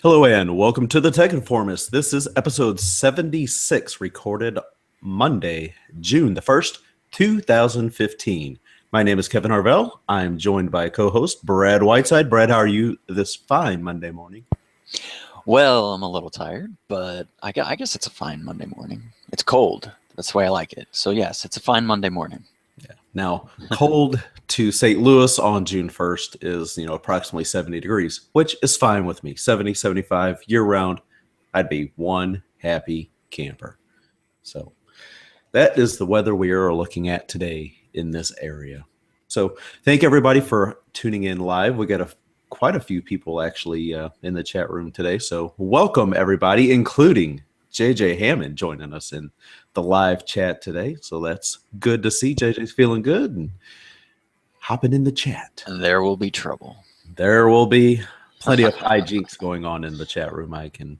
Hello and welcome to the Tech Informist. This is episode 76, recorded Monday, June the 1st, 2015. My name is Kevin Harvell. I'm joined by co-host Brad Whiteside. Brad, how are you this fine Monday morning? Well, I'm a little tired, but I guess it's a fine Monday morning. It's cold. That's the way I like it. So yes, it's a fine Monday morning. Yeah. Now, cold to St. Louis on June 1st is, approximately 70 degrees, which is fine with me. 70, 75 year round. I'd be one happy camper. So that is the weather we are looking at today in this area. So thank everybody for tuning in live. We got quite a few people actually in the chat room today. So welcome everybody, including JJ Hammond joining us in the live chat today. So that's good to see. JJ's feeling good and hopping in the chat. There will be trouble. There will be plenty of hijinks going on in the chat room. I can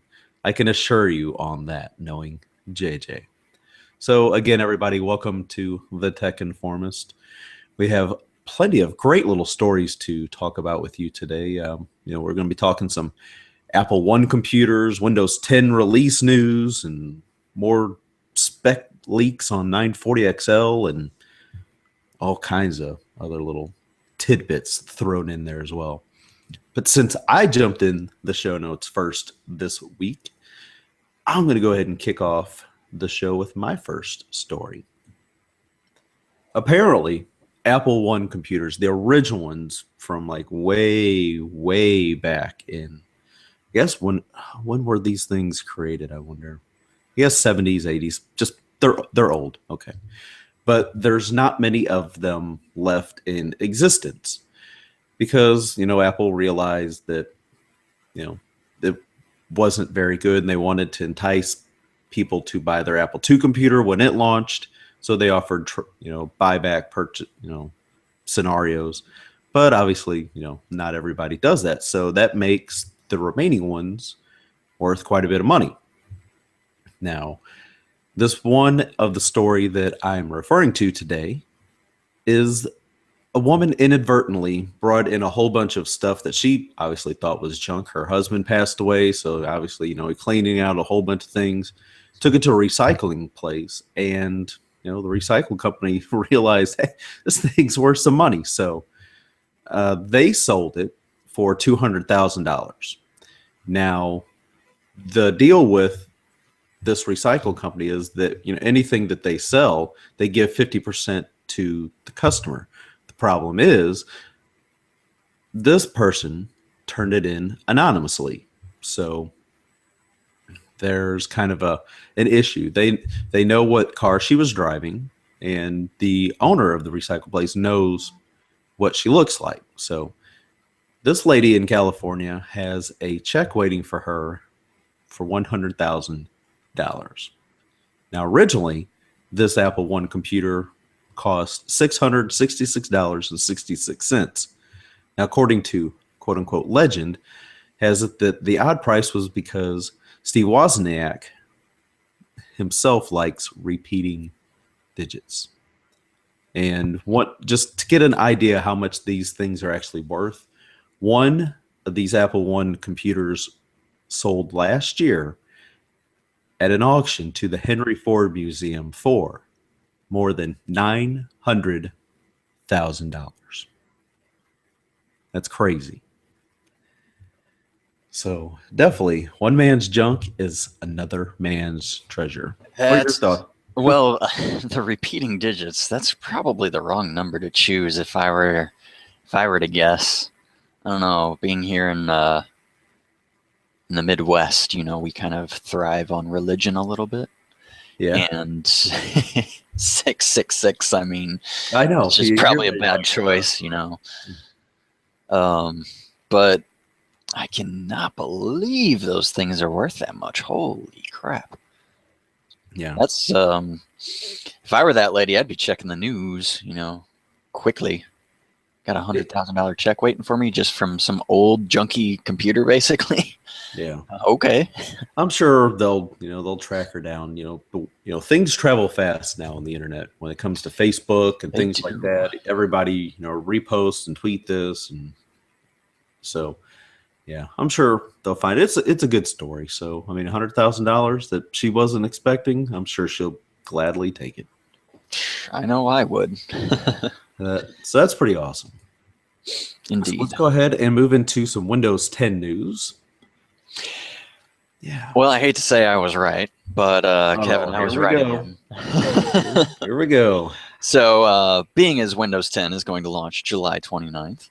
assure you on that, knowing JJ. So again, everybody, welcome to the Tech Informist. We have plenty of great little stories to talk about with you today. We're going to be talking some Apple One computers, Windows 10 release news, and more spec leaks on 940XL, and all kinds of other little tidbits thrown in there as well. But since I jumped in the show notes first this week, I'm going to go ahead and kick off the show with my first story. Apparently, Apple One computers, the original ones from like way back in, I guess when were these things created? I wonder. I guess 70s, 80s. Just they're old. Okay, but there's not many of them left in existence because Apple realized that it wasn't very good, and they wanted to entice people to buy their Apple II computer when it launched. So they offered buyback purchase scenarios, but obviously not everybody does that. So that makes the remaining ones worth quite a bit of money. Now, this one of the story that I'm referring to today is a woman inadvertently brought in a whole bunch of stuff that she obviously thought was junk. Her husband passed away, so obviously, cleaning out a whole bunch of things, took it to a recycling place, and the recycle company realized, hey, this thing's worth some money. So they sold it for $200,000. Now, the deal with this recycle company is that anything that they sell, they give 50% to the customer. The problem is this person turned it in anonymously. So there's kind of an issue. They know what car she was driving, and the owner of the recycle place knows what she looks like. So this lady in California has a check waiting for her for $100,000. Now, originally, this Apple One computer cost $666.66. Now, according to quote-unquote legend, has it that the odd price was because Steve Wozniak himself likes repeating digits. And just to get an idea how much these things are actually worth, one of these Apple One computers sold last year at an auction to the Henry Ford Museum for more than $900,000. That's crazy. So definitely, one man's junk is another man's treasure. Well, the repeating digits, that's probably the wrong number to choose if I were to guess. I don't know, being here in the Midwest, we kind of thrive on religion a little bit. Yeah. And 666, I mean, I know. It's just probably a bad choice, But I cannot believe those things are worth that much. Holy crap. Yeah. That's if I were that lady, I'd be checking the news, quickly. Got $100,000 check waiting for me just from some old junky computer, basically. Yeah. Okay. I'm sure they'll track her down. Things travel fast now on the internet when it comes to Facebook and things like that. Everybody, reposts and tweet this, and so Yeah, I'm sure they'll find it. It's a good story. So I mean, $100,000 that she wasn't expecting. I'm sure she'll gladly take it. I know I would. So that's pretty awesome. So let's Indeed. go ahead and move into some Windows 10 news. Yeah. Well, I hate to say I was right, but Kevin, Oh, I here was we right go. again. Here we go. So, being as Windows 10 is going to launch July 29th,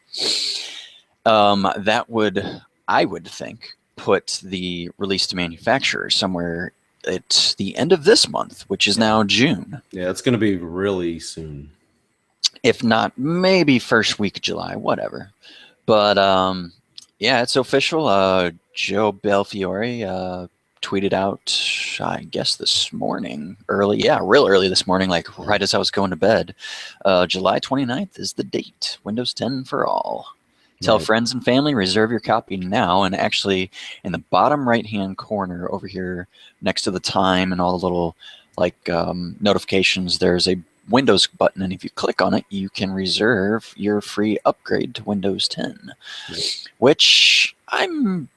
that would, I would think, put the release to manufacturers somewhere at the end of this month, which is now June. Yeah, it's going to be really soon. If not, maybe first week of July, whatever. But yeah, it's official. Joe Belfiore tweeted out, I guess this morning, real early this morning, like right as I was going to bed. July 29th is the date. Windows 10 for all. Tell Right. friends and family, reserve your copy now. And actually, in the bottom right-hand corner over here, next to the time and all the little like notifications, there's a Windows button, and if you click on it, you can reserve your free upgrade to Windows 10. Yep. Which I'm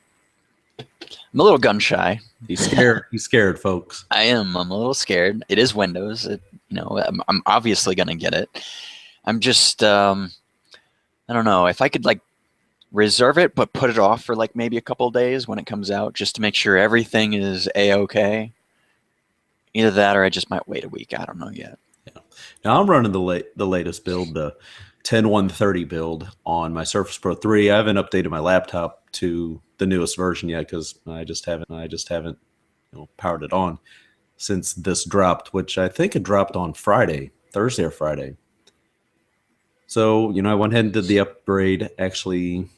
a little gun shy. He's scared. He's scared, folks. I'm a little scared. It is Windows. I'm obviously gonna get it. I'm just I don't know if I could like reserve it, but put it off for like maybe a couple of days when it comes out, just to make sure everything is a-okay. Either that, or I just might wait a week. I don't know yet. Yeah. Now I'm running the latest build, the 10130 build on my Surface Pro 3. I haven't updated my laptop to the newest version yet because I just haven't powered it on since this dropped, which I think it dropped on Thursday or Friday. So I went ahead and did the upgrade actually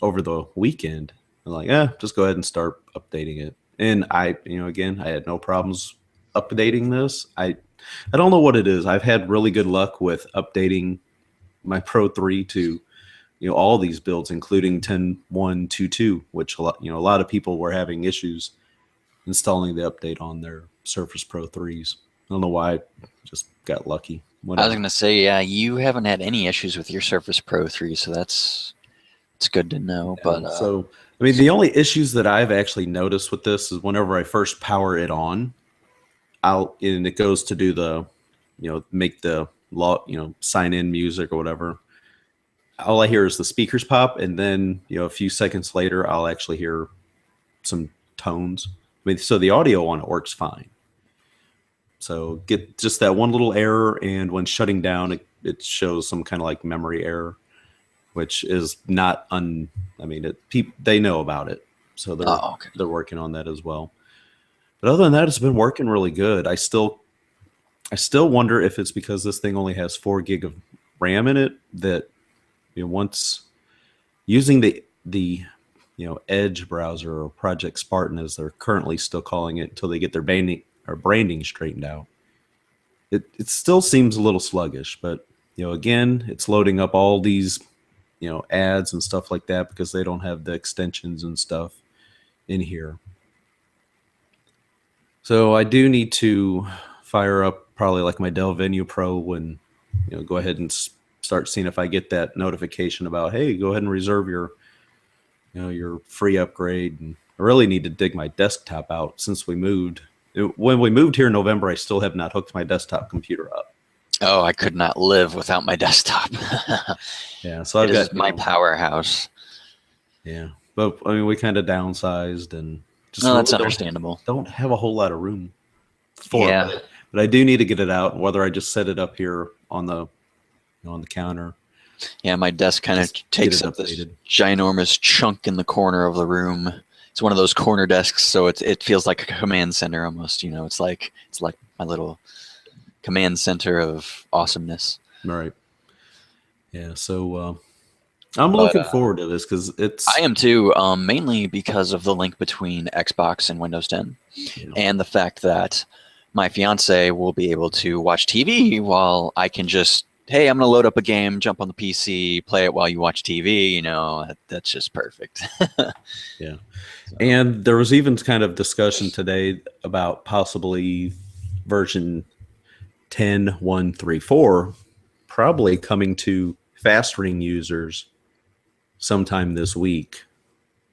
over the weekend. I'm like, just go ahead and start updating it. And again, I had no problems updating this. I don't know what it is. I've had really good luck with updating my Pro 3 to all these builds, including 10.1.2.2, which a lot of people were having issues installing the update on their Surface Pro 3s. I don't know why. I just got lucky. I was gonna say, yeah, you haven't had any issues with your Surface Pro 3, so it's good to know. But so I mean, the only issues that I've actually noticed with this is whenever I first power it on, and it goes to do the, make the sign in music or whatever. All I hear is the speakers pop, and then a few seconds later, I'll actually hear some tones. I mean, so the audio on it works fine. So get just that one little error, and when shutting down, it shows some kind of like memory error, which is not I mean, they know about it, so they're working on that as well. But other than that, it's been working really good. I still wonder if it's because this thing only has 4 gig of RAM in it that once using the Edge browser or Project Spartan, as they're currently still calling it, until they get their branding straightened out, it still seems a little sluggish. But again, it's loading up all these ads and stuff like that because they don't have the extensions and stuff in here. So I do need to fire up probably like my Dell Venue Pro and go ahead and start seeing if I get that notification about, hey, go ahead and reserve your your free upgrade. And I really need to dig my desktop out since we moved. When we moved here in November, I still have not hooked my desktop computer up. Oh, I could not live without my desktop. Yeah, so I've got my powerhouse. Yeah, but I mean, we kind of downsized and just that's understandable. Don't have a whole lot of room for it. But I do need to get it out. Whether I just set it up here on the counter. Yeah, my desk kind of takes up this ginormous chunk in the corner of the room. It's one of those corner desks, so it feels like a command center almost. It's like my little command center of awesomeness. Right. Yeah. So I'm looking forward to this because I am too. Mainly because of the link between Xbox and Windows 10, and the fact that my fiance will be able to watch TV while I can just, hey, I'm going to load up a game, jump on the PC, play it while you watch TV. That's just perfect. Yeah. And there was even kind of discussion today about possibly version 10.1.3.4 probably coming to fast ring users sometime this week.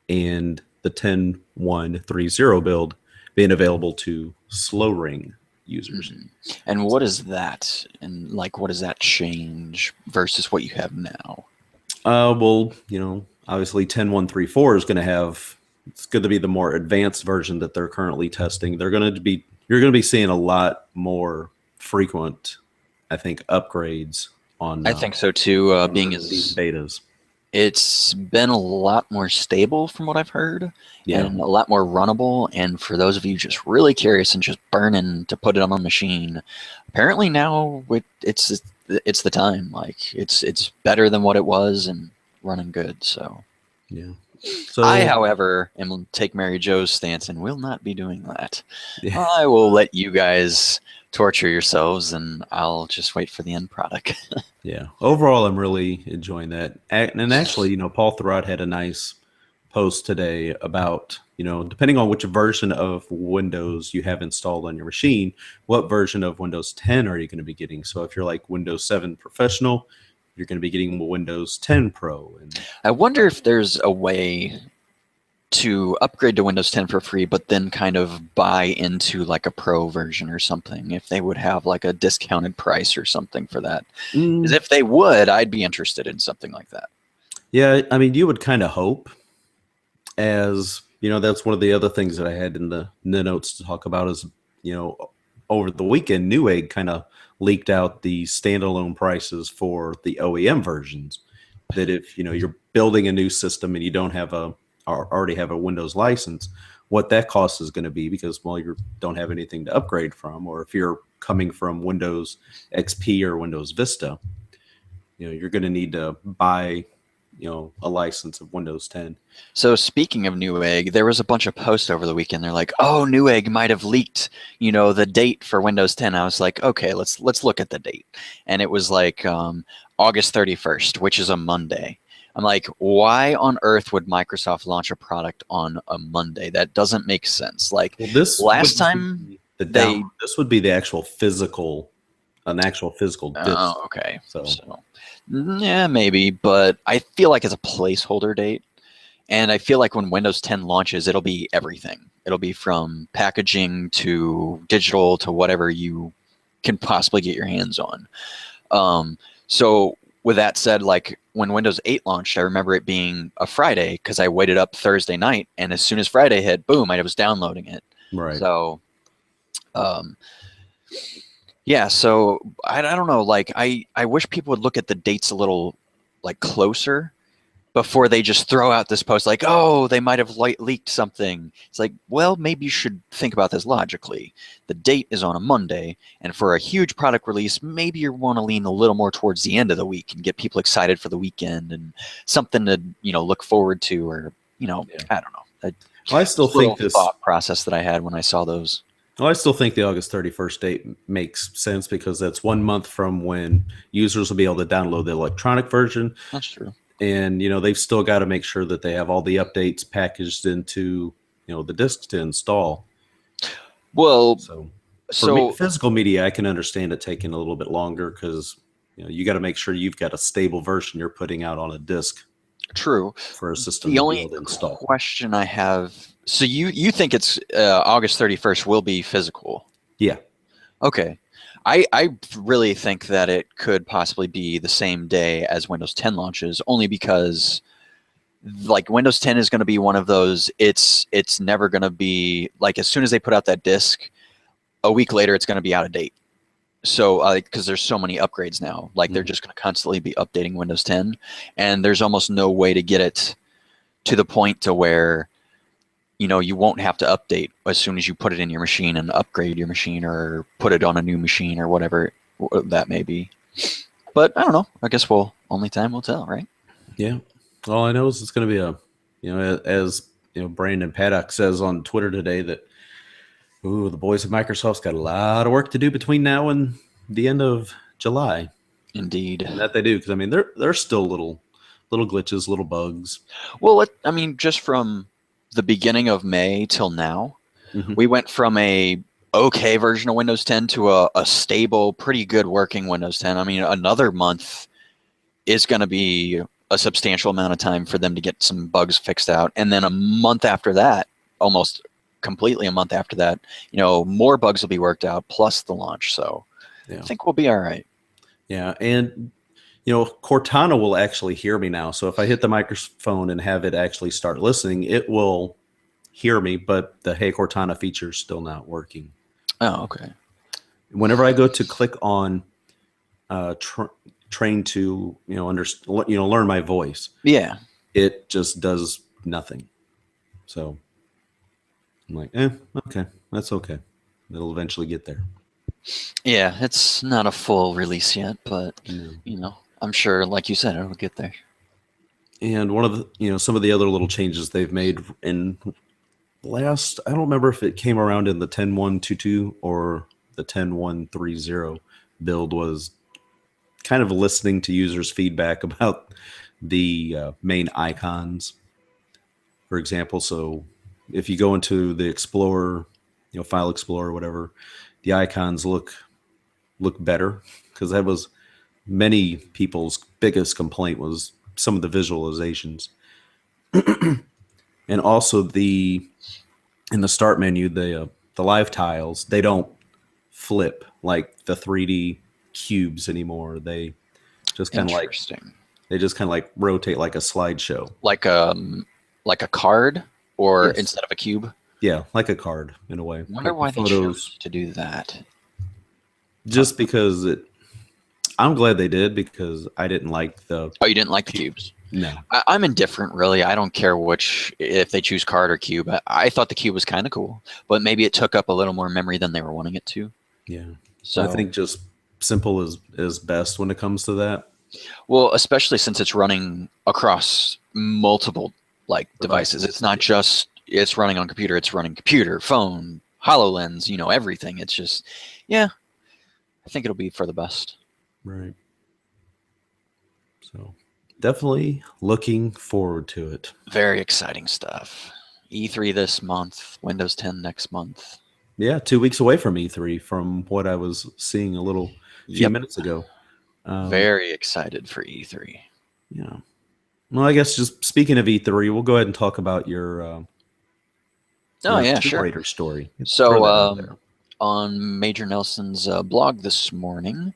and the 10.1.3.0 build being available to slow ring users. And what is that? And like, what does that change versus what you have now? Well, obviously 10.1.3.4 is going to have, it's going to be the more advanced version that they're currently testing. You're going to be seeing a lot more frequent, I think, upgrades on I think so too. Being these as betas. it's been a lot more stable from what I've heard, Yeah. and a lot more runnable. And for those of you just really curious and just burning to put it on a machine, apparently now it's the time. Like it's better than what it was and running good. So Yeah. I, So however, am take Mary Jo's stance and will not be doing that. yeah, I will let you guys torture yourselves, and I'll just wait for the end product. yeah. Overall, I'm really enjoying that. And actually, Paul Thurrott had a nice post today about, depending on which version of Windows you have installed on your machine, what version of Windows 10 are you going to be getting? So if you're like Windows 7 Professional, you're going to be getting Windows 10 Pro. And I wonder if there's a way to upgrade to Windows 10 for free, but then kind of buy into like a pro version or something, if they would have like a discounted price or something for that. Because if they would, I'd be interested in something like that. Yeah, I mean, you would kind of hope, as that's one of the other things that I had in the notes to talk about is, over the weekend, Newegg kind of leaked out the standalone prices for the OEM versions. That if you're building a new system and you don't have or already have a Windows license, what that cost is going to be, because you don't have anything to upgrade from, or if you're coming from Windows XP or Windows Vista, you're going to need to buy a license of Windows 10. So speaking of Newegg, there was a bunch of posts over the weekend. They're like, "Oh, Newegg might have leaked, the date for Windows 10." I was like, "Okay, let's look at the date," and it was like August 31st, which is a Monday. I'm like, why on earth would Microsoft launch a product on a Monday? That doesn't make sense. Like last time this would be the actual an actual physical disc. Oh, okay. So yeah, maybe, but I feel like it's a placeholder date. And I feel like when Windows 10 launches, it'll be everything. It'll be from packaging to digital to whatever you can possibly get your hands on. So with that said, like when Windows 8 launched, I remember it being a Friday because I waited up Thursday night, and as soon as Friday hit, boom, I was downloading it. Right. So, yeah, so I don't know. Like I wish people would look at the dates a little like closer before they just throw out this post like, oh, they might have leaked something. It's like, well, maybe you should think about this logically. The date is on a Monday, and for a huge product release, maybe you want to lean a little more towards the end of the week and get people excited for the weekend and something to look forward to, or I don't know. I still think this thought process that I had when I saw those. Well, I still think the August 31st date makes sense, because that's 1 month from when users will be able to download the electronic version. That's true. And, they've still got to make sure that they have all the updates packaged into, the disks to install. Well, so physical media, I can understand it taking a little bit longer, because, you got to make sure you've got a stable version you're putting out on a disk. True. For a system the to only be able to install. Question I have, so you think it's August 31st will be physical? Yeah. Okay. I really think that it could possibly be the same day as Windows 10 launches, only because like Windows 10 is going to be one of those, it's never going to be like, as soon as they put out that disk, a week later it's going to be out of date. So because there's so many upgrades now, like they're just going to constantly be updating Windows 10, and there's almost no way to get it to the point to where you won't have to update as soon as you put it in your machine and upgrade your machine or put it on a new machine or whatever that may be. But I don't know. I guess only time will tell, right? Yeah. All I know is it's going to be as Brandon Paddock says on Twitter today, that the boys at Microsoft's got a lot of work to do between now and the end of July. Indeed. And that they do, because I mean there's still little glitches, little bugs. Well, I mean, just from the beginning of May till now, we went from a okay version of Windows 10 to a stable, pretty good working Windows 10. I mean, another month is going to be a substantial amount of time for them to get some bugs fixed out, and then a month after that, almost completely a month after that, more bugs will be worked out plus the launch. So Yeah. I think we'll be all right. Yeah, and Cortana will actually hear me now. So if I hit the microphone and have it actually start listening, it will hear me, but the Hey Cortana feature is still not working. Oh, okay. Whenever I go to click on train to learn my voice, Yeah, it just does nothing. So I'm like, okay, that's okay. It'll eventually get there. yeah, it's not a full release yet, but No. I'm sure, like you said, it'll get there. And one of the some of the other little changes they've made in last, I don't remember if it came around in the 10.1.22 or the 10.1.30 build, was kind of listening to users' feedback about the main icons. For example, so if you go into the Explorer, File Explorer, whatever, the icons look better, because that was many people's biggest complaint, was some of the visualizations. And also in the start menu, the live tiles, they don't flip like the 3D cubes anymore. They just kind of Interesting. rotate like a slideshow. Like a card, or Yes. instead of a cube. Yeah, like a card in a way. Wonder Like why the they chose to do that. just because I'm glad they did, because I didn't like the. Oh, you didn't like the cubes? No. I'm indifferent, really. I don't care if they choose card or cube. I thought the cube was kind of cool, but maybe it took up a little more memory than they were wanting it to. Yeah. So I think just simple is best when it comes to that. well, especially since it's running across multiple devices. It's not just it's running on computer. It's running computer, phone, HoloLens. Everything. It's just, yeah. I think it'll be for the best. Right. So definitely looking forward to it. Very exciting stuff. E3 this month, Windows 10 next month. Yeah, 2 weeks away from E3, from what I was seeing a few minutes ago. Very excited for E3. Yeah. Well, I guess just speaking of E3, we'll go ahead and talk about your Tomb Raider story. So on Major Nelson's blog this morning,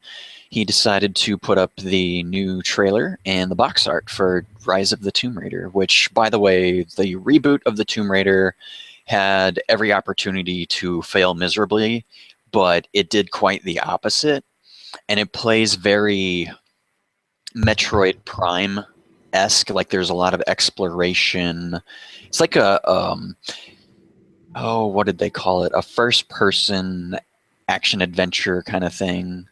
he decided to put up the new trailer and the box art for Rise of the Tomb Raider, which, by the way, the reboot of the Tomb Raider had every opportunity to fail miserably, but it did quite the opposite. And it plays very Metroid Prime-esque. Like, there's a lot of exploration. It's like what did they call it? A first-person action adventure kind of thing.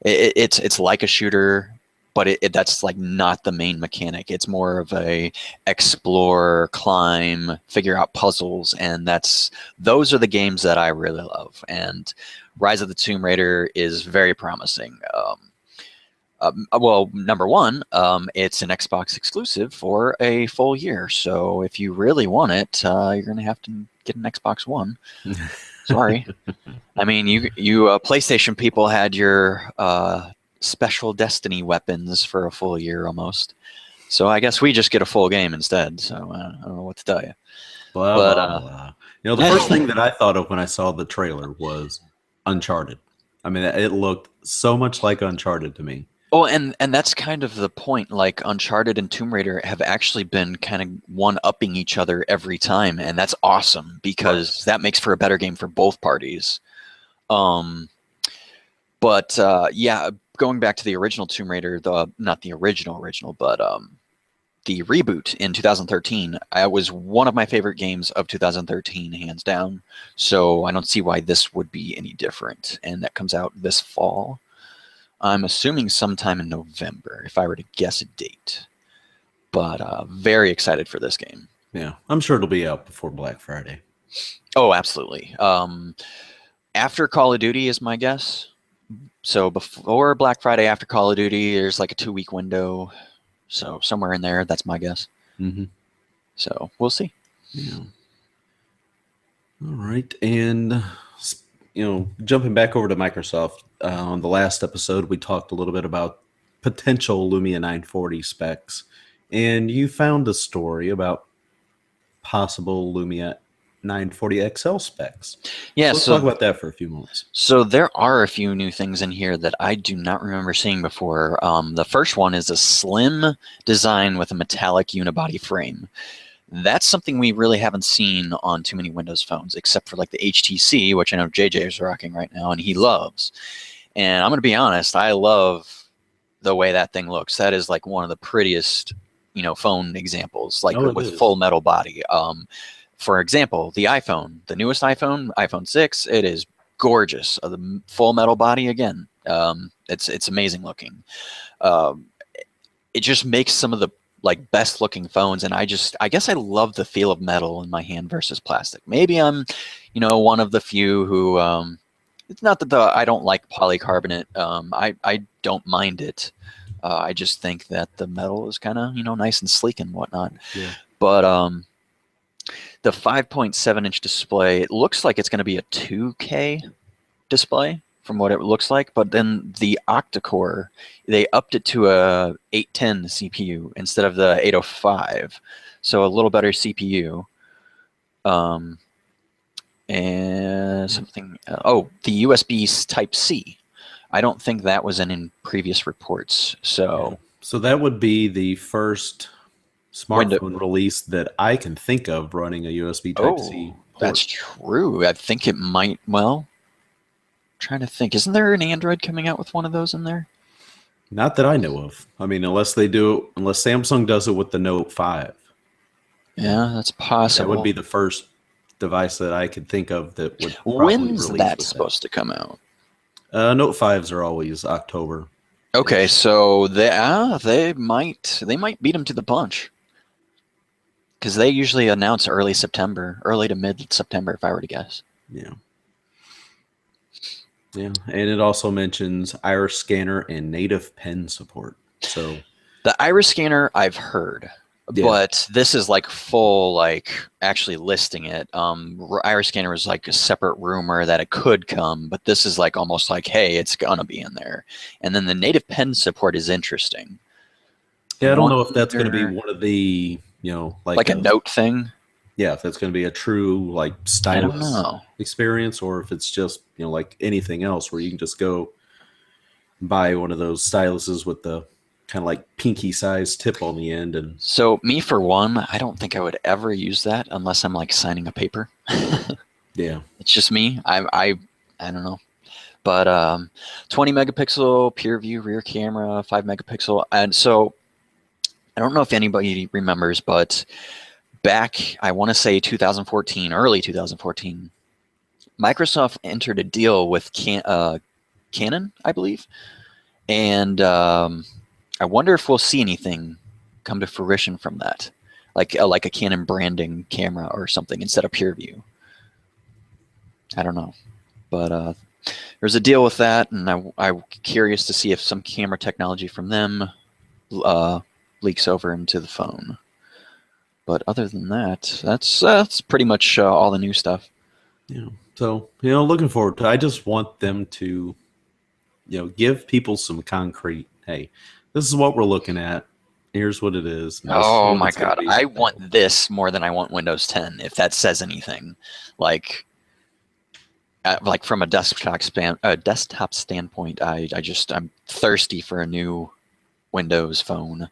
It's like a shooter, but that's like not the main mechanic. It's more of a explore, climb, figure out puzzles, and those are the games that I really love. And Rise of the Tomb Raider is very promising. Well, number one, it's an Xbox exclusive for a full year. So if you really want it, you're going to have to get an Xbox One. Sorry. I mean, you PlayStation people had your special Destiny weapons for a full year almost. So I guess we just get a full game instead. So I don't know what to tell you. Blah, blah, blah. The first thing that I thought of when I saw the trailer was Uncharted. I mean, it looked so much like Uncharted to me. Oh, and that's kind of the point. Like, Uncharted and Tomb Raider have actually been kind of one-upping each other every time, and that's awesome because that makes for a better game for both parties. But yeah, going back to the original Tomb Raider, not the original, but the reboot in 2013, was one of my favorite games of 2013, hands down. So I don't see why this would be any different. And that comes out this fall. I'm assuming sometime in November, if I were to guess a date. But very excited for this game. Yeah, I'm sure it'll be out before Black Friday. Oh, absolutely. After Call of Duty is my guess. So before Black Friday, after Call of Duty, there's like a 2-week window. So somewhere in there, that's my guess. Mm-hmm. So we'll see. Yeah. All right. And, jumping back over to Microsoft, on the last episode, we talked a little bit about potential Lumia 940 specs and you found a story about possible Lumia 940 XL specs. Yeah, So let's talk about that for a few moments. so there are a few new things in here that I do not remember seeing before. The first one is a slim design with a metallic unibody frame. That's something we really haven't seen on too many Windows phones, except for like the HTC, which I know JJ is rocking right now, and he loves. And I'm going to be honest, I love the way that thing looks. That is like one of the prettiest, phone examples, like Oh, it with is. full metal body. For example, the iPhone, the newest iPhone, iPhone 6, it is gorgeous. The full metal body again. It's amazing looking. Um, it just makes some of the like best looking phones, and I guess I love the feel of metal in my hand versus plastic. Maybe I'm, one of the few who it's not that I don't like polycarbonate. I don't mind it. I just think that the metal is kind of nice and sleek and whatnot. Yeah. But the 5.7-inch display, it looks like it's going to be a 2K display from what it looks like, but then the octa-core, they upped it to a 810 CPU instead of the 805, so a little better CPU. And something, the USB Type C. I don't think that was in previous reports. So Yeah. So that would be the first smartphone release that I can think of running a USB Type C port. That's true. I think it might. Well, trying to think. Isn't there an Android coming out with one of those in there? Not that I know of. I mean, unless Samsung does it with the Note 5. Yeah, that's possible. That would be the first device that I could think of that would probably When's release that with supposed to come out? Note 5s are always October. Okay, so they might beat them to the punch, because they usually announce early September, early to mid September, if I were to guess. Yeah. Yeah, and it also mentions iris scanner and native pen support. So the iris scanner I've heard, but this is like full, like actually listing it. Iris scanner was like a separate rumor that it could come, but this is like almost like, hey, it's gonna be in there. And then the native pen support is interesting. Yeah, I don't know if that's going to be one of the, like a note thing. Yeah, if that's going to be a true like stylus experience, or if it's just like anything else where you can just go buy one of those styluses with the kind of like pinky size tip on the end. And so me, for one, I don't think I would ever use that unless I'm like signing a paper. Yeah, it's just me. I don't know. But 20 megapixel pure view rear camera, 5 megapixel, and so I don't know if anybody remembers, but back, I want to say 2014, early 2014, Microsoft entered a deal with Canon, I believe, and I wonder if we'll see anything come to fruition from that, like a Canon branding camera or something instead of PureView. I don't know, but there's a deal with that, and I'm curious to see if some camera technology from them leaks over into the phone. But other than that, that's pretty much all the new stuff. Yeah. So looking forward to. I just want them to, give people some concrete. Hey, this is what we're looking at. Here's what it is. Oh my God, I want this more than I want Windows 10. If that says anything, like from a desktop standpoint, I'm thirsty for a new Windows phone.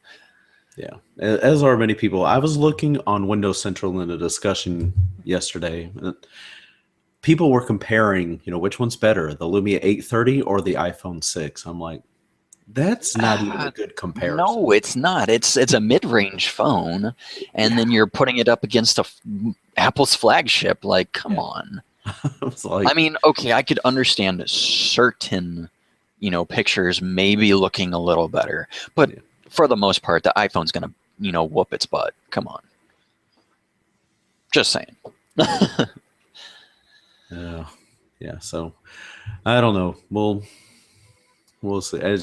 Yeah, as are many people. I was looking on Windows Central in a discussion yesterday. People were comparing, which one's better, the Lumia 830 or the iPhone 6. I'm like, that's not even a good comparison. No, it's not. It's a mid-range phone, and then you're putting it up against Apple's flagship. Like, come on. I mean, okay, I could understand certain, pictures maybe looking a little better, but for the most part, the iPhone's gonna, whoop its butt. Come on. Just saying. Yeah. So I don't know. We'll see. I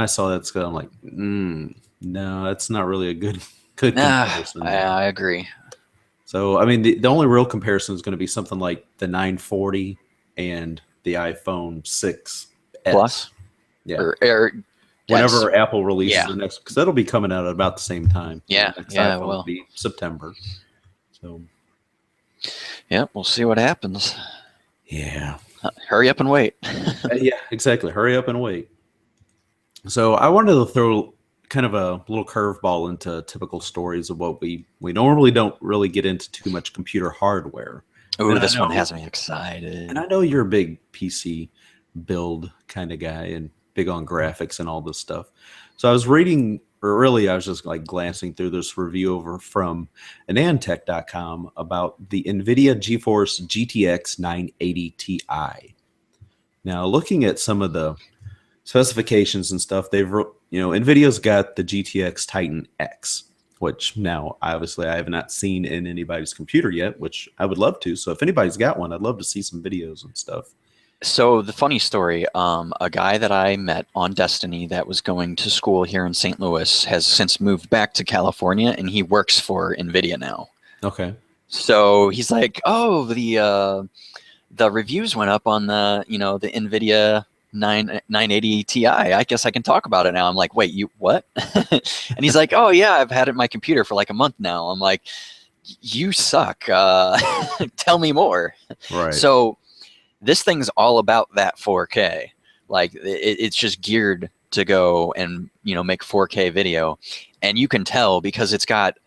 saw that I'm like, no, that's not really a good comparison. I agree. So I mean, the only real comparison is going to be something like the 940 and the iPhone 6 Plus. Yeah. whenever Apple releases yeah. the next, because that'll be coming out at about the same time. Yeah, The next yeah, iPhone will well. be September. So Yeah, we'll see what happens. yeah, Hurry up and wait. yeah, exactly. Hurry up and wait. So I wanted to throw kind of a little curveball into typical stories of what we normally don't really get into too much computer hardware. Ooh, And I this one know- has me excited. And I know you're a big PC build kind of guy and big on graphics and all this stuff. So I was reading, or really I was just like glancing through this review over from anantech.com about the NVIDIA GeForce GTX 980 Ti. Now, looking at some of the specifications and stuff, NVIDIA's got the GTX Titan X, which now obviously I have not seen in anybody's computer yet, which I would love to. So if anybody's got one, I'd love to see some videos and stuff. So the funny story, a guy that I met on Destiny that was going to school here in St. Louis has since moved back to California, and he works for NVIDIA now. Okay. So he's like, "Oh, the reviews went up on the the NVIDIA 980 Ti. I guess I can talk about it now." I'm like, "Wait, you what?" And he's like, "Oh yeah, I've had it in my computer for like a month now." I'm like, "You suck. Tell me more." Right. So this thing's all about that 4K. Like it's just geared to go and make 4K video, and you can tell because it's got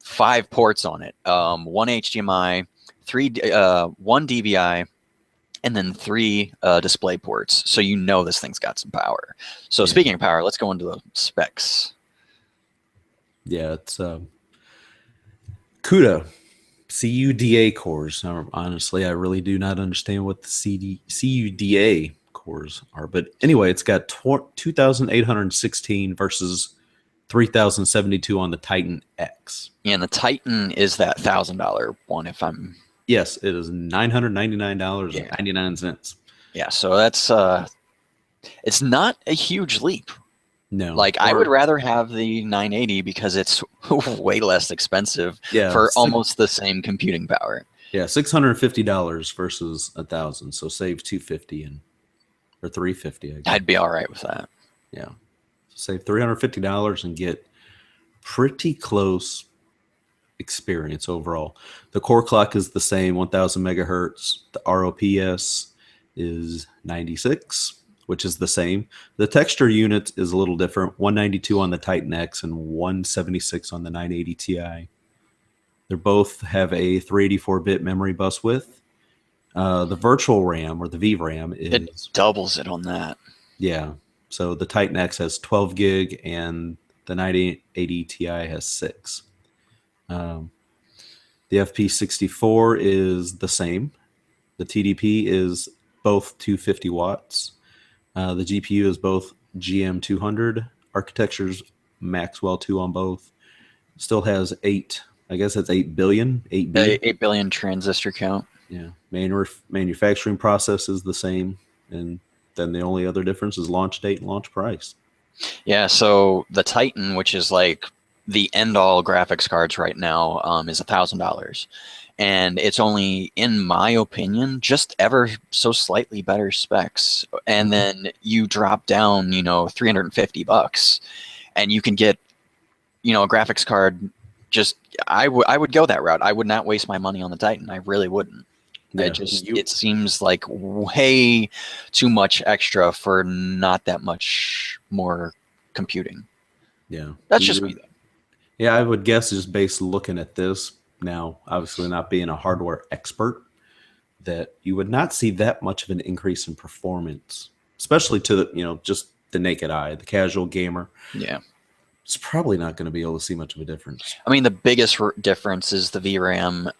5 ports on it, 1 HDMI, 1 DVI, and then 3 display ports. So this thing's got some power. So speaking of power, let's go into the specs. Yeah, it's CUDA. CUDA cores. Now, honestly, I really do not understand what the CUDA cores are. But anyway, it's got 2,816 versus 3,072 on the Titan X. Yeah, and the Titan is that $1,000 one, if I'm... Yes, it is $999.99. Yeah, so that's... it's not a huge leap. No. Like, I would rather have the 980 because it's way less expensive for almost the same computing power. Yeah, $650 versus $1,000, so save $250 or $350. I'd be all right with that. Yeah, save $350 and get pretty close experience overall. The core clock is the same, 1,000 megahertz. The ROPS is 96. Which is the same. The texture unit is a little different, 192 on the Titan X and 176 on the 980 Ti. They both have a 384-bit memory bus width. The virtual RAM, or the VRAM, it doubles it on that. Yeah. So the Titan X has 12 gig and the 980 Ti has 6. The FP64 is the same. The TDP is both 250 watts. The GPU is both GM200. Architecture's Maxwell 2 on both. Still has 8 billion. 8 billion transistor count. Yeah. Manufacturing process is the same. And then the only other difference is launch date and launch price. Yeah, so the Titan, which is like the end-all graphics cards right now, is $1,000. And it's only, in my opinion, just ever so slightly better specs. And then you drop down, $350, and you can get, a graphics card. I would go that route. I would not waste my money on the Titan. I really wouldn't. Yeah, it seems like way too much extra for not that much more computing. Yeah, that's just me though. Yeah, I would guess just based looking at this. Now, obviously not being a hardware expert, that you would not see that much of an increase in performance, especially to the, just the naked eye, the casual gamer. Yeah. It's probably not going to be able to see much of a difference. I mean, the biggest difference is the VRAM,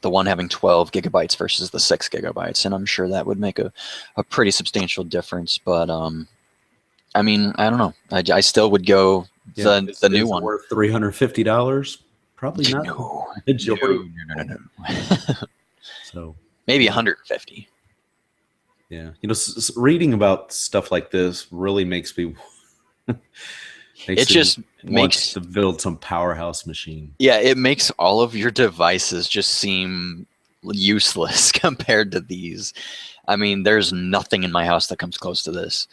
the one having 12 gigabytes versus the 6 gigabytes. And I'm sure that would make a pretty substantial difference. But, I mean, I don't know. I still would go the new one. Worth $350? Probably not. No. So maybe 150. Yeah, reading about stuff like this really makes me. It just makes to build some powerhouse machine. Yeah, it makes all of your devices just seem useless compared to these. I mean, there's nothing in my house that comes close to this.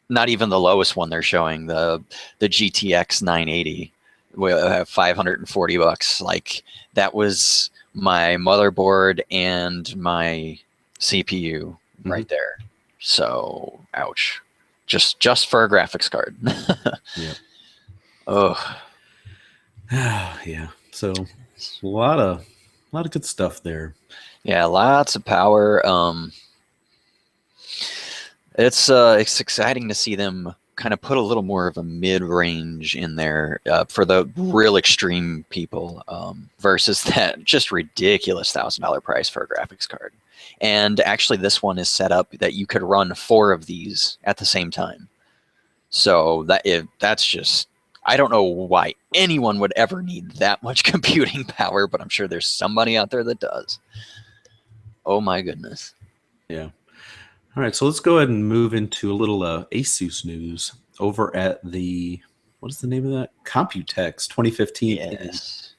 not even the lowest one they're showing, the GTX 980 with $540. Like that was my motherboard and my CPU right there. So ouch. Just for a graphics card. Yeah. Oh. Yeah. So a lot of good stuff there. Yeah, lots of power. It's exciting to see them kind of put a little more of a mid-range in there for the real extreme people versus that just ridiculous $1,000 price for a graphics card. And actually, this one is set up that you could run 4 of these at the same time. So that's just, I don't know why anyone would ever need that much computing power, but I'm sure there's somebody out there that does. Oh my goodness. Yeah. All right, so let's go ahead and move into a little Asus news over at the, what is the name of that? Computex 2015 in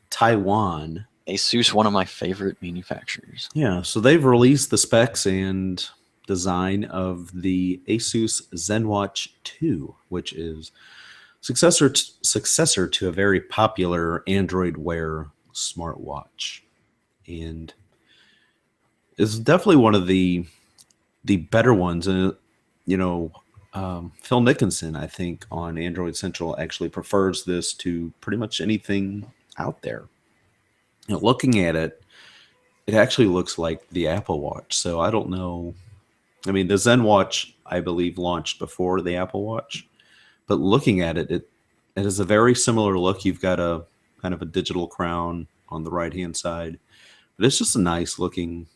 Taiwan. Asus, one of my favorite manufacturers. Yeah, so they've released the specs and design of the Asus ZenWatch 2, which is successor to a very popular Android Wear smartwatch, and it's definitely one of the better ones. And Phil Nickinson, I think, on Android Central actually prefers this to pretty much anything out there. Looking at it, it actually looks like the Apple Watch. So I don't know. I mean, the Zen Watch, I believe, launched before the Apple Watch, but looking at it, it has a very similar look. You've got a kind of a digital crown on the right-hand side, but it's just a nice looking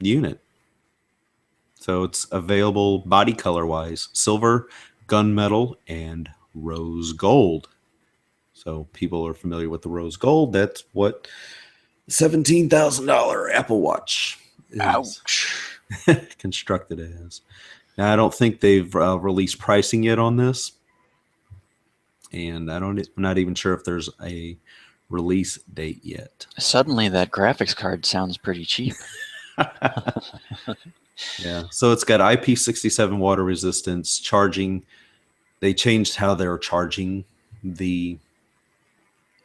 unit. So it's available body color wise: silver, gunmetal, and rose gold. So people are familiar with the rose gold. That's what $17,000 Apple Watch is constructed as. Now, I don't think they've released pricing yet on this, and I'm not even sure if there's a release date yet. Suddenly, that graphics card sounds pretty cheap. Yeah, so it's got IP67 water resistance, charging. They changed how they're charging the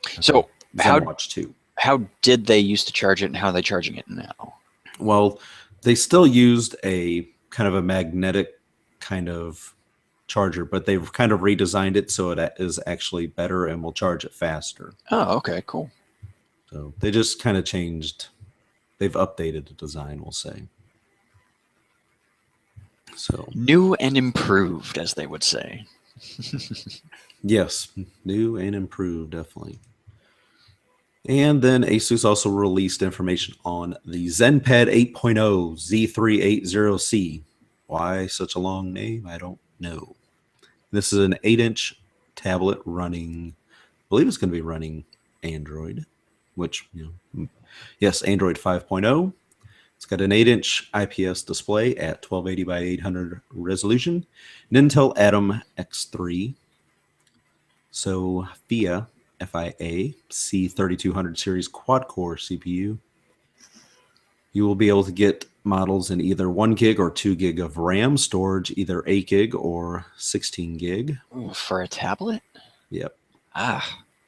ZenWatch 2. How did they used to charge it, and how are they charging it now? Well, they still used a kind of a magnetic kind of charger, but they've kind of redesigned it so it is actually better and will charge it faster. Oh, okay, cool. So they just kind of changed. They've updated the design, we'll say. So new and improved, as they would say. Yes, new and improved, definitely. And then Asus also released information on the ZenPad 8.0 Z380C. Why such a long name? I don't know. This is an 8-inch tablet running, I believe it's going to be running Android, which, yes, Android 5.0. It's got an 8-inch IPS display at 1280 by 800 resolution, an Intel Atom X3, Sophia FIA C3200 series quad-core CPU. You will be able to get models in either 1 gig or 2 gig of RAM storage, either 8 gig or 16 gig. Ooh, for a tablet? Yep.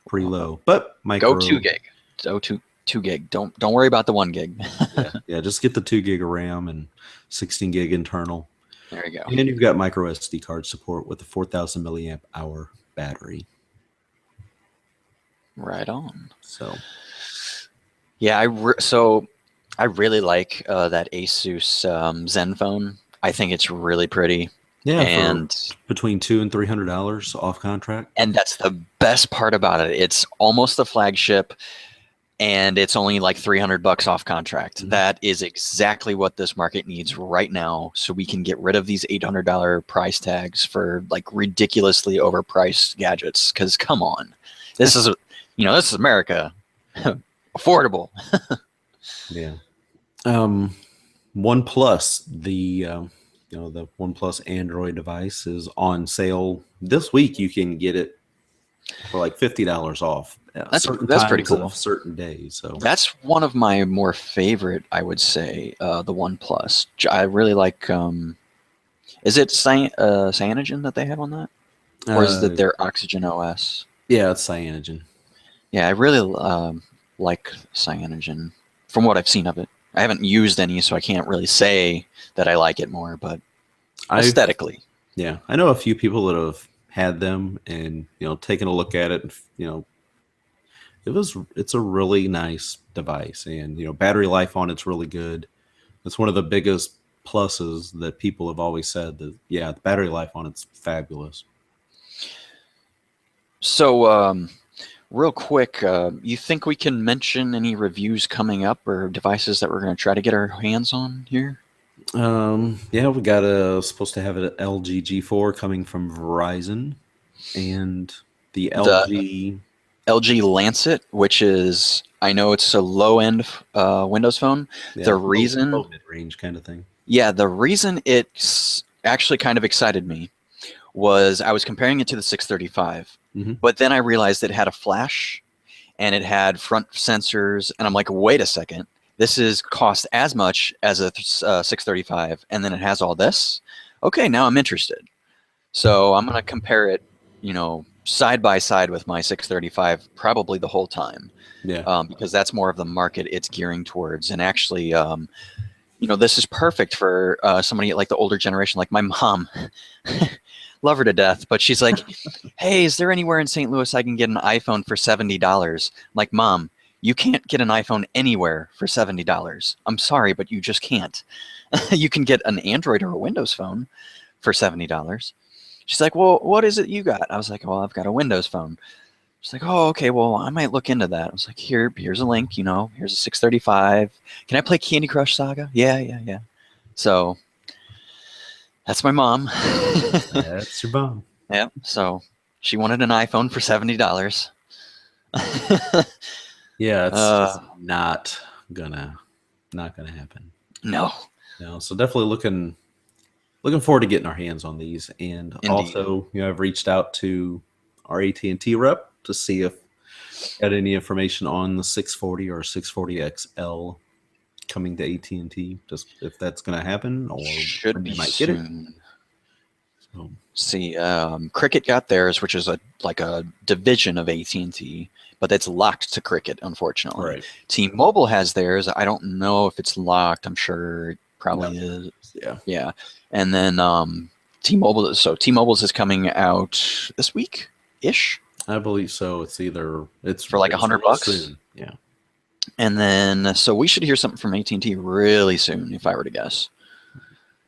Pretty low, but micro. Go 2 gig. So 2 gig. Don't worry about the 1 gig. yeah, just get the 2 gig of RAM and 16 gig internal. There you go. And you've got micro SD card support with a 4,000 milliamp hour battery. Right on. So, yeah, I really like that Asus Zenfone. I think it's really pretty. Yeah, and between $200 and $300 off contract. And that's the best part about it. It's almost the flagship, and it's only like $300 off contract. Mm-hmm. That is exactly what this market needs right now, so we can get rid of these $800 price tags for like ridiculously overpriced gadgets. Because come on, this is this is America, affordable. Yeah. OnePlus, the OnePlus Android device is on sale this week. You can get it for like $50 off. That's pretty cool. Certain days. So that's one of my more favorite, I would say, the OnePlus. I really like. Is it Cyanogen that they have on that? Or is it Uh, their Oxygen OS? yeah, it's cyanogen. Yeah, I really like Cyanogen from what I've seen of it. I haven't used any, so I can't really say that I like it more, but I've aesthetically. Yeah, I know a few people that have had them and taken a look at it, and it's a really nice device, and battery life on it's really good. It's one of the biggest pluses that people have always said that yeah, the battery life on it's fabulous. So, real quick, you think we can mention any reviews coming up or devices that we're going to try to get our hands on here? Yeah, we got a supposed to have an LG G4 coming from Verizon, and the The LG, LG Lancet, which is, I know it's a low end Windows phone. The yeah, low reason, mid range kind of thing. yeah, the reason it's actually kind of excited me was I was comparing it to the 635, Hmm. but then I realized it had a flash and it had front sensors, and I'm like, wait a second, this is cost as much as a 635, and then it has all this. Okay, now I'm interested. So I'm gonna compare it, side by side with my 635, probably the whole time, Yeah, because that's more of the market it's gearing towards. And actually, this is perfect for somebody like the older generation, like my mom. Love her to death, but she's like, "Hey, is there anywhere in St. Louis I can get an iPhone for $70?" Like, Mom, you can't get an iPhone anywhere for $70. I'm sorry, but you just can't. You can get an Android or a Windows phone for $70. She's like, "Well, what is it you got?" I was like, "Well, I've got a Windows phone." She's like, "Oh, okay. Well, I might look into that." I was like, Here's a link. Here's a 635. Can I play Candy Crush Saga? Yeah, yeah, yeah. So that's my mom. that's your bomb. Yeah. So she wanted an iPhone for $70. Yeah, it's uh, just not gonna happen. no, So definitely looking forward to getting our hands on these, and indeed. also I've reached out to our AT&T rep to see if got any information on the 640 or 640 XL coming to AT&T, just if that's going to happen or Should when they be might get it. soon. So, See, Cricket got theirs, which is like a division of AT&T, but it's locked to Cricket, unfortunately. right. T-Mobile has theirs. I don't know if it's locked. I'm sure it No. probably is. Yeah, Yeah, and then T-Mobile. So T-Mobile's is coming out this week ish I believe so. It's for like it's real $100. soon. Yeah. And then, so we should hear something from AT&T really soon, if I were to guess.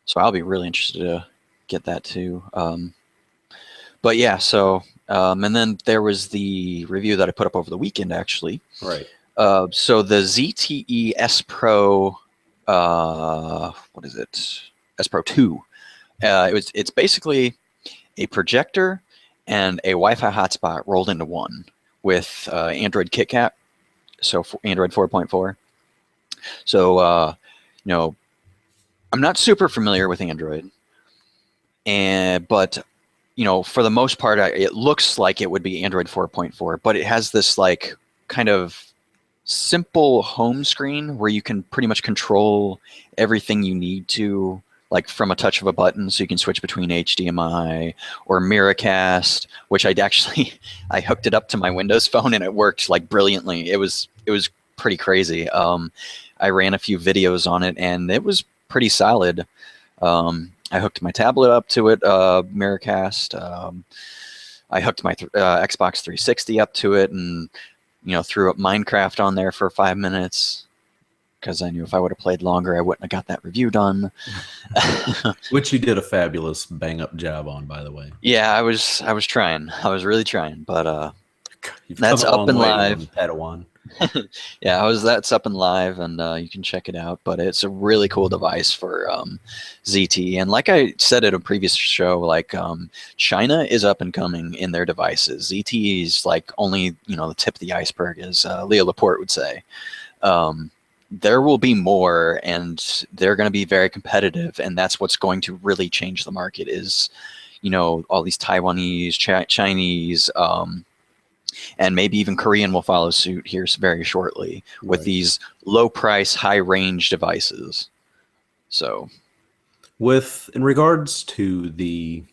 So I'll be really interested to get that too. But yeah, so and then there was the review that I put up over the weekend, actually. Right. So the ZTE S Pro, what is it? S Pro 2. It's basically a projector and a Wi-Fi hotspot rolled into one with Android KitKat, so Android 4.4. So you know, I'm not super familiar with Android, but for the most part, it looks like it would be Android 4.4, but it has this like kind of simple home screen where you can pretty much control everything you need to, like from a touch of a button. So you can switch between HDMI or Miracast, which I'd actually I hooked it up to my Windows phone and it worked like brilliantly. It was pretty crazy. I ran a few videos on it and it was pretty solid. I hooked my tablet up to it, Miracast. I hooked my Xbox 360 up to it, and threw up Minecraft on there for 5 minutes because I knew if I would have played longer, I wouldn't have got that review done. Which you did a fabulous bang up job on, by the way. Yeah, I was trying. I was really trying, but You've come that's a up long and way, live. little Padawan. Yeah, that's up and live, and you can check it out. But it's a really cool device for ZT. And like I said at a previous show, like China is up and coming in their devices. ZT is like only the tip of the iceberg, as Leo Laporte would say. There will be more, and they're going to be very competitive, and that's what's going to really change the market. Is all these Taiwanese, Chinese. And maybe even Korean will follow suit here very shortly with Right. these low price, high range devices. So, With in regards to the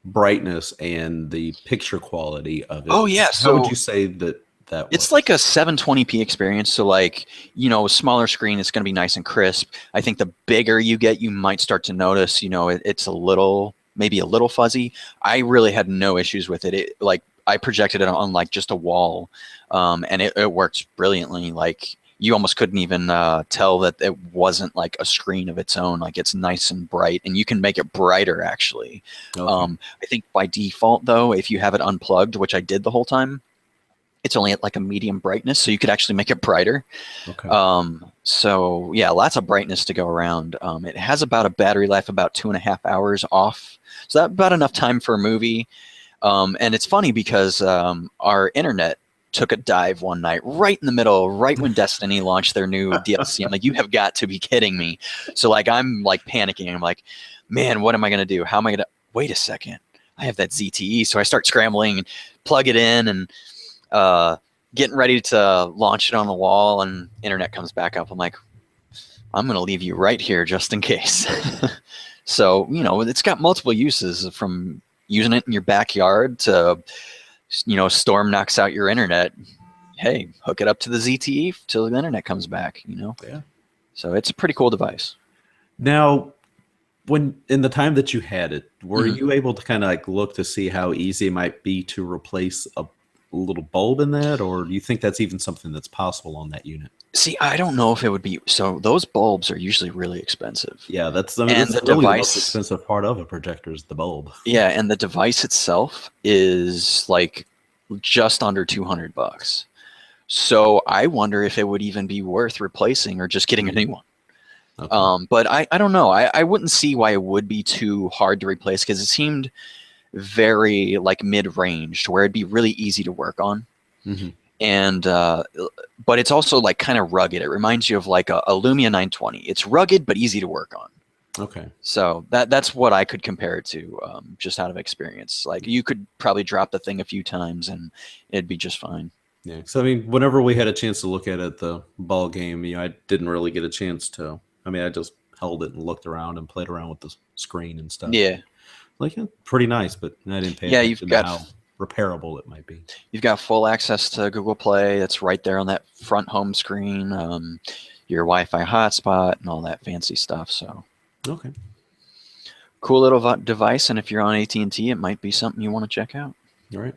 brightness and the picture quality of it, Oh yeah, how would so you say that that it's like was? a 720p experience. So like, smaller screen, it's going to be nice and crisp. I think the bigger you get, you might start to notice, it's a little, maybe a little fuzzy. I really had no issues with it. It like I projected it on like just a wall, and it works brilliantly. Like you almost couldn't even tell that it wasn't like a screen of its own. Like it's nice and bright, and you can make it brighter actually. Okay. I think by default though, if you have it unplugged, which I did the whole time, it's only at like a medium brightness, so you could actually make it brighter. Okay. So yeah, lots of brightness to go around. It has about a battery life about 2.5 hours off, so that's about enough time for a movie. And it's funny because our internet took a dive one night, right in the middle, right when Destiny launched their new DLC. I'm like, you have got to be kidding me. So like, I'm like panicking. I'm like, man, what am I gonna do? How am I gonna? Wait a second, I have that ZTE. So I start scrambling and plug it in and uh, getting ready to launch it on the wall, and internet comes back up. I'm like, I'm going to leave you right here just in case. So, it's got multiple uses, from using it in your backyard to, storm knocks out your internet. Hey, hook it up to the ZTE till the internet comes back. Yeah. So it's a pretty cool device. Now, when in the time that you had it, were Mhm. you able to kind of like look to see how easy it might be to replace a little bulb in that, or do you think that's even something that's possible on that unit? See, I don't know if it would be. So those bulbs are usually really expensive. Yeah, that's I mean And that's the really the most device, expensive part of a projector is the bulb. yeah, and the device itself is like just under $200. So I wonder if it would even be worth replacing or just getting a new one. Okay. But I don't know. I wouldn't see why it would be too hard to replace, because it seemed very like mid-range to where it'd be really easy to work on. Hmm. And but it's also like kind of rugged. It reminds you of like a Lumia 920. It's rugged but easy to work on. Okay. So that's what I could compare it to, just out of experience. Like you could probably drop the thing a few times and it'd be just fine. Yeah. So I mean, whenever we had a chance to look at it, the ball game, I didn't really get a chance to. I mean, I just held it and looked around and played around with the screen and stuff. Yeah, Like, yeah, pretty nice, but I didn't pay yeah. attention to how repairable it might be. You've got full access to Google Play. That's right there on that front home screen. Your Wi-Fi hotspot and all that fancy stuff. So Okay. cool little device. And if you're on AT&T, it might be something you want to check out. All right.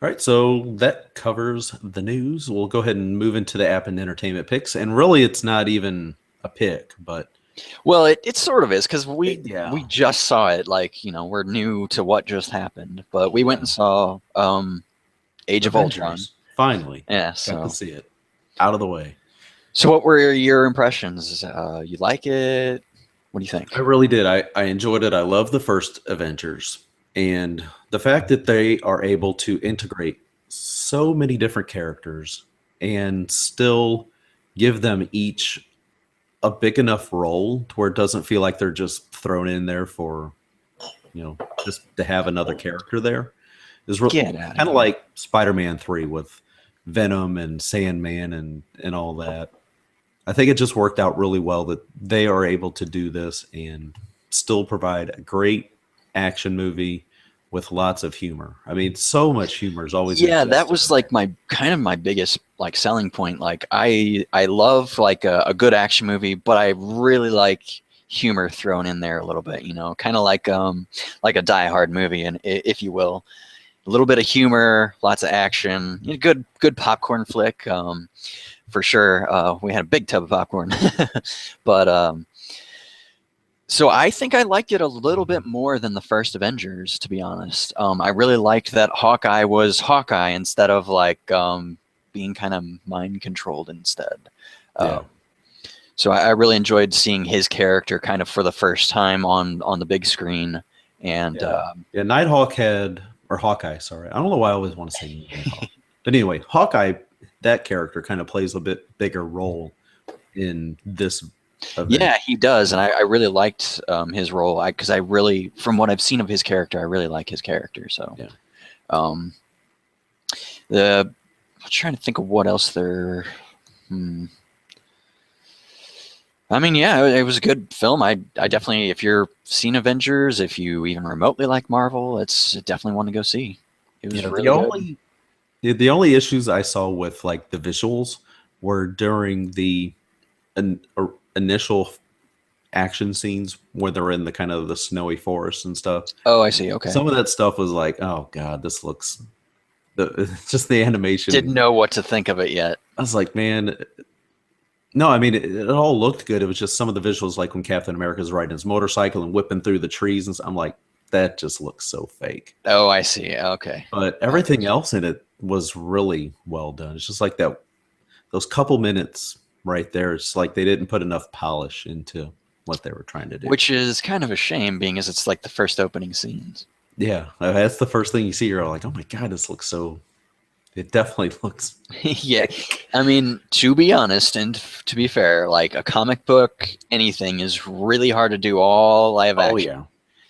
All right, so that covers the news. We'll go ahead and move into the app and entertainment picks. And really, it's not even a pick, but Well, it sort of is, because we yeah, just saw it. Like, we're new to what just happened, but we went yeah. and saw Age of Ultron. Avengers finally Yeah. got to So see it out of the way. what were your impressions? You like it? What do you I think? really did. I enjoyed it. I love the first Avengers, and the fact that they are able to integrate so many different characters and still give them each a big enough role to where it doesn't feel like they're just thrown in there for just to have another character there is Get out of kind of here. like Spider-Man 3 with Venom and Sandman and all that. I think it just worked out really well that they are able to do this and still provide a great action movie with lots of humor. I mean, so much humor is always Yeah, that ingested was in like there. my kind of my biggest like selling point. Like I love like a good action movie, but I really like humor thrown in there a little bit, kind of like a Die Hard movie, and if you will, a little bit of humor, lots of action, good popcorn flick, for sure. We had a big tub of popcorn, but so I think I liked it a little bit more than the first Avengers, to be honest. I really liked that Hawkeye was Hawkeye instead of like being kind of mind controlled instead. Uh, Yeah. so I really enjoyed seeing his character kind of for the first time on the big screen. And Yeah. Yeah. Nighthawk had, or Hawkeye, sorry. I don't know why I always want to say Nighthawk. But anyway, Hawkeye, that character kind of plays a bit bigger role in this event. yeah, he does, and I really liked his role. Because I really, from what I've seen of his character, I really like his character. So Yeah. um, the I'm trying to think of what else there. Hmm. I mean, yeah, it was a good film. I definitely, if you're seen Avengers, if you even remotely like Marvel, it's definitely one to go see. It was Yeah, really good. the only issues I saw with like the visuals were during the initial action scenes where they're in the kind of the snowy forest and stuff. Oh, I see. Okay. Some of that stuff was like, oh god, this looks just the Didn't animation. know what to think of it yet. I was like, man, no, I mean it all looked good. It was just some of the visuals, like when Captain America's riding his motorcycle and whipping through the trees, and I'm like, that just looks so fake. Oh, I see. Okay. But I everything got you. else in it was really well done. It's just like that those couple minutes right there. It's like they didn't put enough polish into what they were trying to do. Which is kind of a shame, being as it's like the first opening scenes. Yeah, that's the first thing you see. You're like, oh my god, this looks so. It definitely looks Yeah. fake. I mean, to be honest and to be fair, like a comic book, anything is really hard to do all live Oh action. yeah,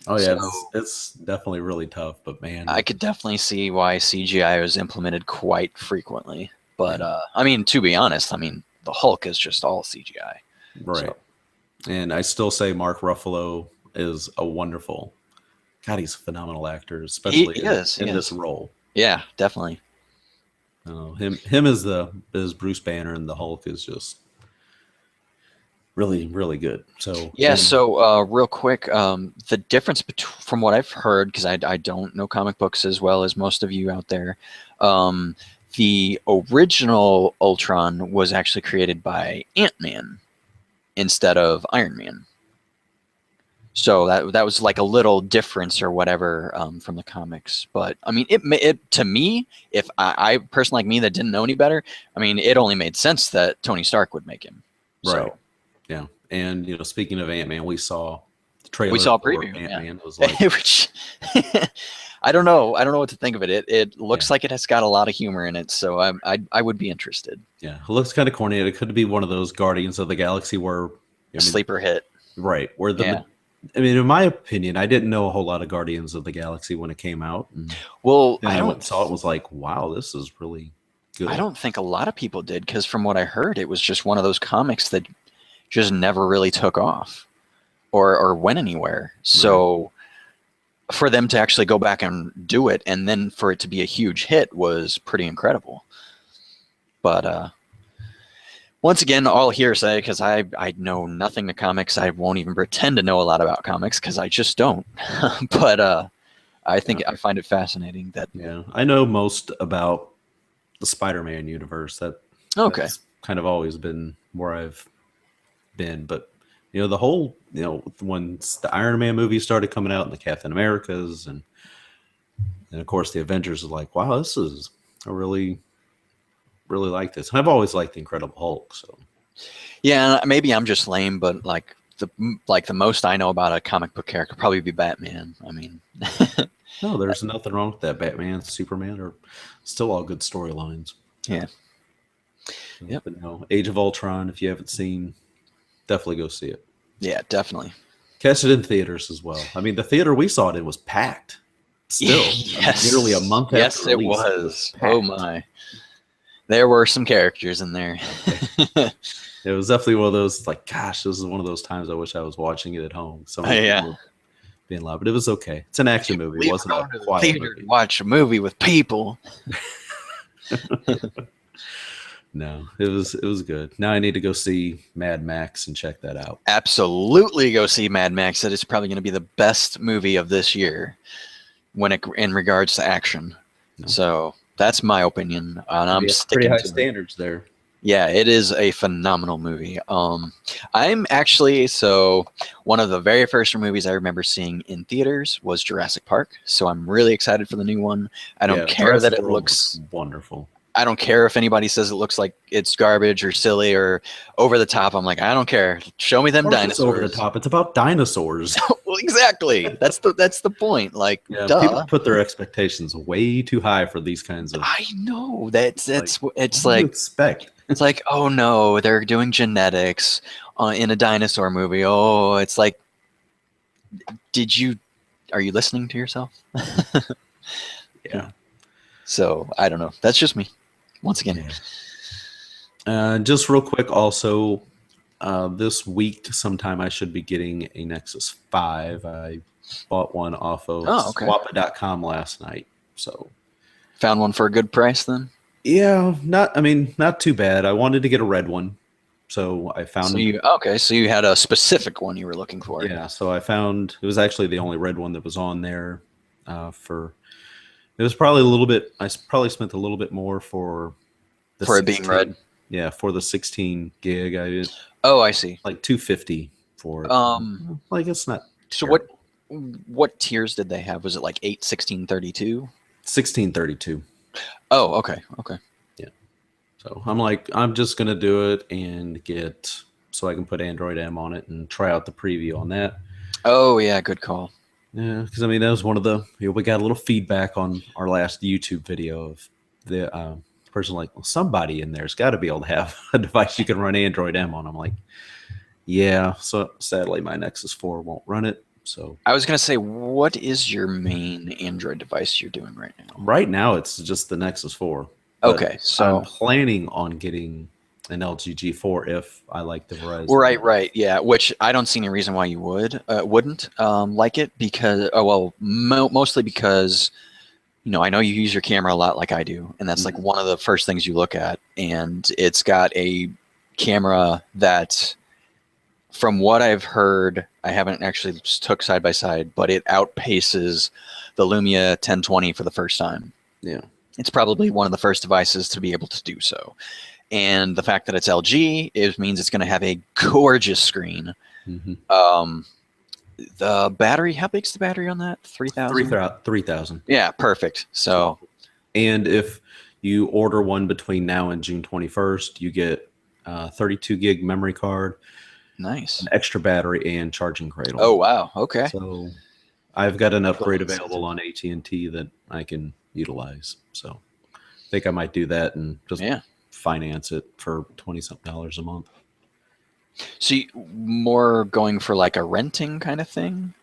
oh yeah. So It's definitely really tough. But man, I could definitely see why CGI was implemented quite frequently. But yeah, I mean, to be honest, I mean, the Hulk is just all CGI. right. So And I still say Mark Ruffalo is a wonderful. God, he's a phenomenal actor, he especially is, he in this is. role. Yeah, definitely. Him as Bruce Banner and the Hulk is just really really good. So Yeah, and so real quick, the difference from what I've heard, because I don't know comic books as well as most of you out there, um, the original Ultron was actually created by Ant-Man instead of Iron Man. So that was like a little difference or whatever from the comics. But I mean, it to me, if I person like me that didn't know any better, I mean, it only made sense that Tony Stark would make him. right, So yeah. And speaking of Ant Man, we saw the we trailer saw a for preview, Ant yeah. Man. Was like, Which I don't know. I don't know what to think of it. It yeah, looks like it has got a lot of humor in it, so I would be interested. yeah. It looks kind of corny. It could be one of those Guardians of the Galaxy where, I A mean, sleeper hit. right, where Yeah. I mean, in my opinion, I didn't know a whole lot of Guardians of the Galaxy when it came out. And Well, then I went and saw it and was like, wow, this is really I good. don't think a lot of people did, because from what I heard, it was just one of those comics that just never really took off or went anywhere. So for them to actually go back and do it, and then for it to be a huge hit, was pretty incredible. But once again, all hearsay, because I know nothing to comics. I won't even pretend to know a lot about comics because I just don't. But I think I find it fascinating that. Yeah, I know most about the Spider-Man universe. Okay. That's kind of always been where I've been. But the whole once the Iron Man movies started coming out and the Captain Americas and of course the Avengers is like, wow, this is I really like this. And I've always liked the Incredible Hulk. So Yeah, maybe I'm just lame, but the most I know about a comic book character would probably be Batman. I mean, no, there's nothing wrong with that. Batman, Superman are still all good storylines. yeah. Yep. But no, Age of Ultron, if you haven't seen, definitely go see it. Yeah, definitely. Catch it in theaters as well. I mean, the theater we saw it in was packed. Still, Yes. nearly a month Yes, after it release, was. packed. Oh my. There were some characters in there. It was definitely one of those like, gosh, this is one of those times I wish I was watching it at home. So many Yeah. people being loud, but it was okay. It's an action movie. It Leave wasn't a going to the quiet theater movie. to watch a movie with people. No, it was good. Now I need to go see Mad Max and check that out. Absolutely go see Mad Max. That is probably going to be the best movie of this year in regards to action. No. So that's my opinion, and I'm Pretty sticking high to it. standards there. Yeah, it is a phenomenal movie. I'm actually one of the very first movies I remember seeing in theaters was Jurassic Park. So I'm really excited for the new one. I don't care that it looks wonderful. I don't care if anybody says it looks like it's garbage or silly or over the top. I'm like, I don't care. Show me them dinosaurs. It's over the top. It's about dinosaurs. Well, exactly. That's the point. Like, Yeah, duh. people put their expectations way too high for these kinds of. I know it's what it's do you like expect. it's like, oh no, they're doing genetics in a dinosaur movie. Oh, it's like, are you listening to yourself? Yeah. So I don't know. That's just me. Once again. Yeah. Just real quick, also, This week sometime I should be getting a Nexus 5. I bought one off of Okay. swapit.com last night. So Found one for a good price then? yeah, not too bad. I wanted to get a red one. So I found So you had a specific one you were looking for. Yeah, so I found it was actually the only red one that was on there. It was probably a little bit. I probably spent a little bit more for for it being red. Yeah, for the 16 gig, I see. like $250 for it. Like it's not. So terrible. what tiers did they have? Was it like 8, 16, 32? 1632. Oh, okay. Yeah. So I'm just gonna do it and so I can put Android M on it and try out the preview on that. Oh yeah, good call. Yeah, because that was one of we got a little feedback on our last YouTube video of the person like, well, somebody in there's got to be able to have a device you can run Android M on. I'm like, yeah. So sadly, my Nexus 4 won't run it. So I was gonna say, what is your main Android device you're doing right now? Right now, it's just the Nexus 4. Okay, so I'm planning on getting an LG G4 if I like the Verizon. Right, yeah. Which I don't see any reason why you wouldn't like it because, mostly because, I know you use your camera a lot, like I do, and that's like one of the first things you look at, and it's got a camera that, from what I've heard, I haven't actually took side by side, but it outpaces the Lumia 1020 for the first time. Yeah. It's probably one of the first devices to be able to do so. And the fact that it's LG means it's going to have a gorgeous screen. Mm-hmm. The battery, how big's the battery on that? 3,000? 3,000. Yeah, perfect. So, and if you order one between now and June 21st, you get 32 gig memory card. Nice. An extra battery and charging cradle. Oh, wow. Okay. So I've got an upgrade available on AT&T that I can utilize. So I think I might do that and just finance it for $20-something a month. So more going for like a renting kind of thing,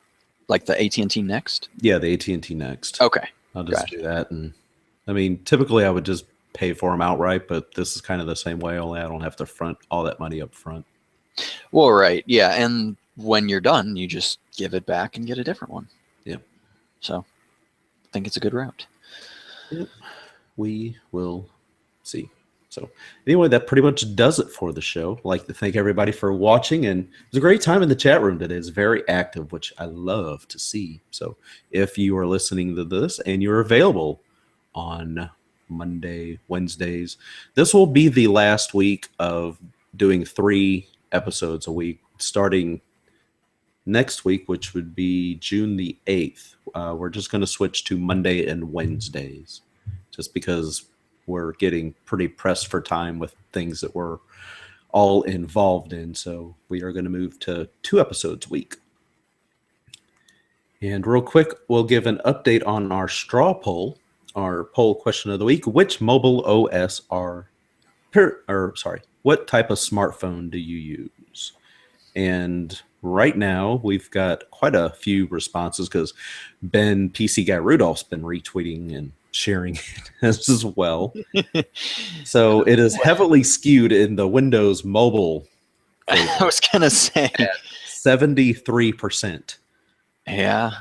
like the AT&T Next? Yeah, the AT&T Next. Okay, I'll just do that. And typically I would just pay for them outright, but this is kind of the same way. Only I don't have to front all that money up front. Well, right, yeah, and when you're done, you just give it back and get a different one. Yeah. So I think it's a good route. Yep. We will see. So anyway, that pretty much does it for the show. I'd like to thank everybody for watching, and it was a great time in the chat room today. It's very active, which I love to see. So if you are listening to this and you're available on Monday, Wednesdays, this will be the last week of doing 3 episodes a week, starting next week, which would be June the 8th. We're just going to switch to Monday and Wednesdays just because we're getting pretty pressed for time with things that we're all involved in. So we are going to move to 2 episodes a week. And real quick, we'll give an update on our straw poll, our poll question of the week. Which mobile OS what type of smartphone do you use? And right now, we've got quite a few responses because Ben PC Guy Rudolph's been retweeting and sharing it as well. So it is heavily skewed in the Windows mobile. I was going to say 73%. Yeah.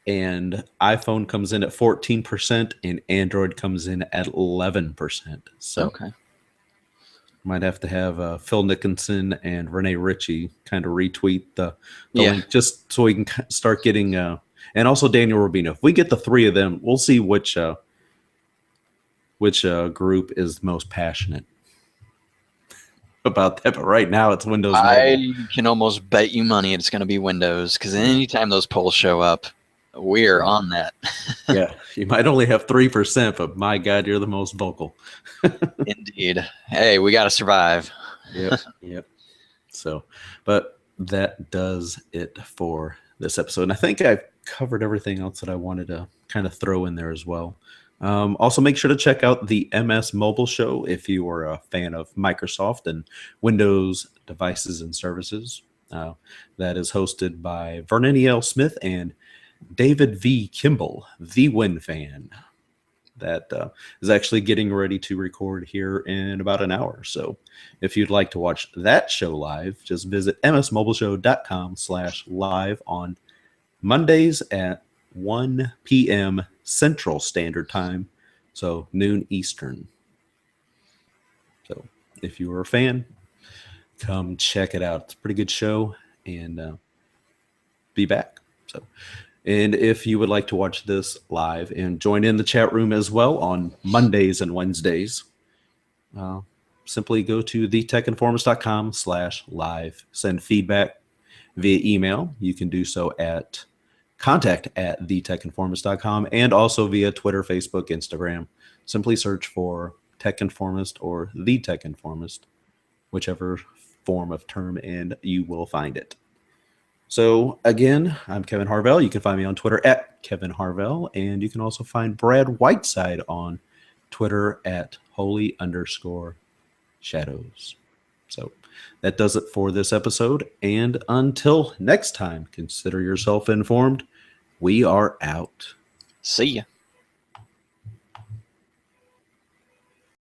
And iPhone comes in at 14% and Android comes in at 11%. So okay. Might have to have Phil Nickinson and Renee Ritchie kind of retweet the link just so we can start getting and also Daniel Rubino. If we get the 3 of them, we'll see which group is most passionate about that. But right now, it's Windows Mobile. I can almost bet you money it's going to be Windows because anytime those polls show up, we're on that. Yeah, you might only have 3%, but my God, you're the most vocal. Indeed. Hey, we got to survive. Yep. So, but that does it for this episode. And I think I've covered everything else that I wanted to kind of throw in there as well. Also, make sure to check out the MS Mobile Show if you are a fan of Microsoft and Windows devices and services. That is hosted by Vernon E. L. Smith and David V. Kimball, the Win Fan. that is actually getting ready to record here in about an hour. So if you'd like to watch that show live, just visit msmobileshow.com/live on Mondays at 1 p.m. Central Standard Time, so noon Eastern. So if you were a fan, come check it out. It's a pretty good show, and be back. So, and if you would like to watch this live and join in the chat room as well on Mondays and Wednesdays, simply go to thetechinformist.com/live. Send feedback via email. You can do so at contact@thetechinformist.com and also via Twitter, Facebook, Instagram. Simply search for Tech Informist or The Tech Informist, whichever form of term, and you will find it. So again, I'm Kevin Harvell. You can find me on Twitter at Kevin Harvell, and you can also find Brad Whiteside on Twitter at holy_shadows. So that does it for this episode. And until next time, consider yourself informed. We are out. See ya.